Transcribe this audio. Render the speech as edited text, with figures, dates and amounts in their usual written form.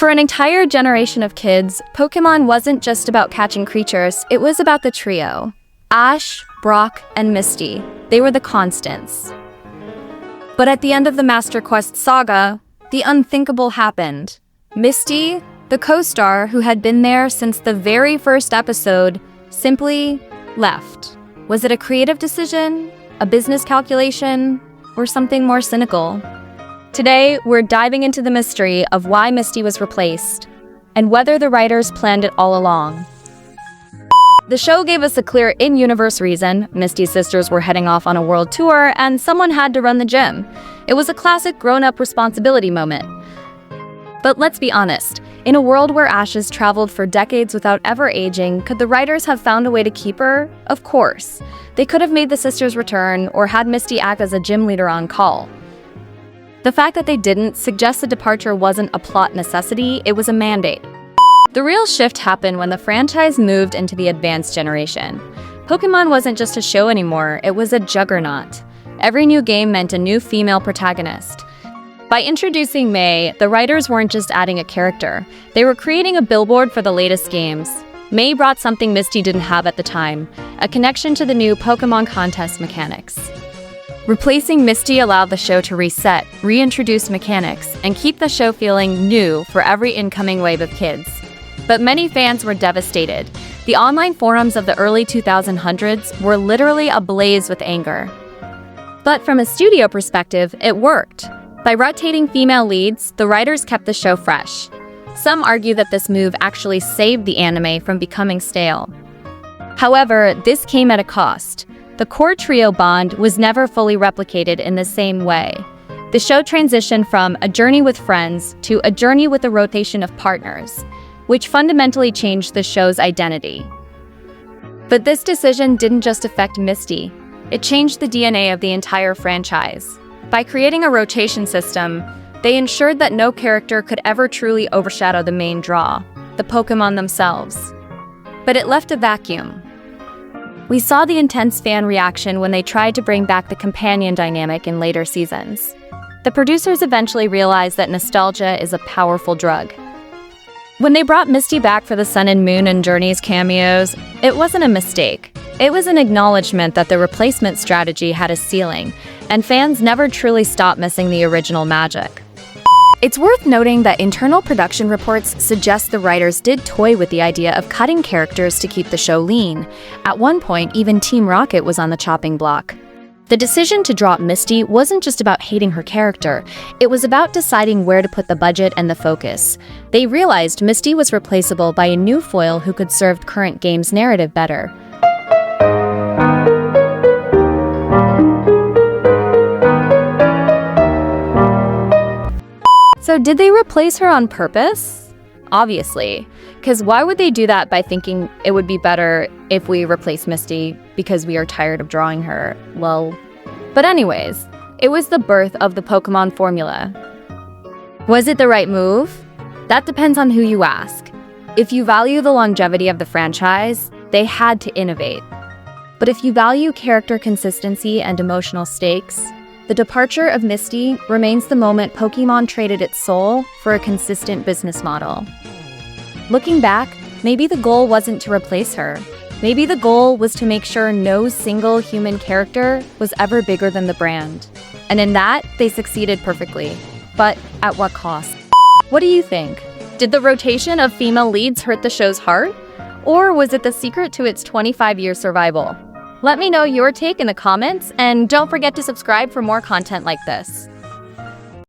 For an entire generation of kids, Pokémon wasn't just about catching creatures, it was about the trio. Ash, Brock, and Misty. They were the constants. But at the end of the Master Quest saga, the unthinkable happened. Misty, the co-star who had been there since the very first episode, simply left. Was it a creative decision, a business calculation, or something more cynical? Today, we're diving into the mystery of why Misty was replaced, and whether the writers planned it all along. The show gave us a clear in-universe reason. Misty's sisters were heading off on a world tour, and someone had to run the gym. It was a classic grown-up responsibility moment. But let's be honest, in a world where Ashes traveled for decades without ever aging, could the writers have found a way to keep her? Of course. They could have made the sisters return, or had Misty act as a gym leader on call. The fact that they didn't suggests the departure wasn't a plot necessity, it was a mandate. The real shift happened when the franchise moved into the advanced generation. Pokémon wasn't just a show anymore, it was a juggernaut. Every new game meant a new female protagonist. By introducing May, the writers weren't just adding a character, they were creating a billboard for the latest games. May brought something Misty didn't have at the time, a connection to the new Pokémon contest mechanics. Replacing Misty allowed the show to reset, reintroduce mechanics, and keep the show feeling new for every incoming wave of kids. But many fans were devastated. The online forums of the early 2000s were literally ablaze with anger. But from a studio perspective, it worked. By rotating female leads, the writers kept the show fresh. Some argue that this move actually saved the anime from becoming stale. However, this came at a cost. The core trio bond was never fully replicated in the same way. The show transitioned from a journey with friends to a journey with a rotation of partners, which fundamentally changed the show's identity. But this decision didn't just affect Misty, it changed the DNA of the entire franchise. By creating a rotation system, they ensured that no character could ever truly overshadow the main draw, the Pokémon themselves. But it left a vacuum. We saw the intense fan reaction when they tried to bring back the companion dynamic in later seasons. The producers eventually realized that nostalgia is a powerful drug. When they brought Misty back for the Sun and Moon and Journey's cameos, it wasn't a mistake. It was an acknowledgement that the replacement strategy had a ceiling, and fans never truly stopped missing the original magic. It's worth noting that internal production reports suggest the writers did toy with the idea of cutting characters to keep the show lean. At one point, even Team Rocket was on the chopping block. The decision to drop Misty wasn't just about hating her character, it was about deciding where to put the budget and the focus. They realized Misty was replaceable by a new foil who could serve current game's narrative better. So did they replace her on purpose? Obviously, because why would they do that by thinking it would be better if we replace Misty because we are tired of drawing her? Well, but anyways, it was the birth of the Pokémon formula. Was it the right move? That depends on who you ask. If you value the longevity of the franchise, they had to innovate. But if you value character consistency and emotional stakes, the departure of Misty remains the moment Pokémon traded its soul for a consistent business model. Looking back, maybe the goal wasn't to replace her. Maybe the goal was to make sure no single human character was ever bigger than the brand. And in that, they succeeded perfectly. But at what cost? What do you think? Did the rotation of female leads hurt the show's heart? Or was it the secret to its 25-year survival? Let me know your take in the comments, and don't forget to subscribe for more content like this.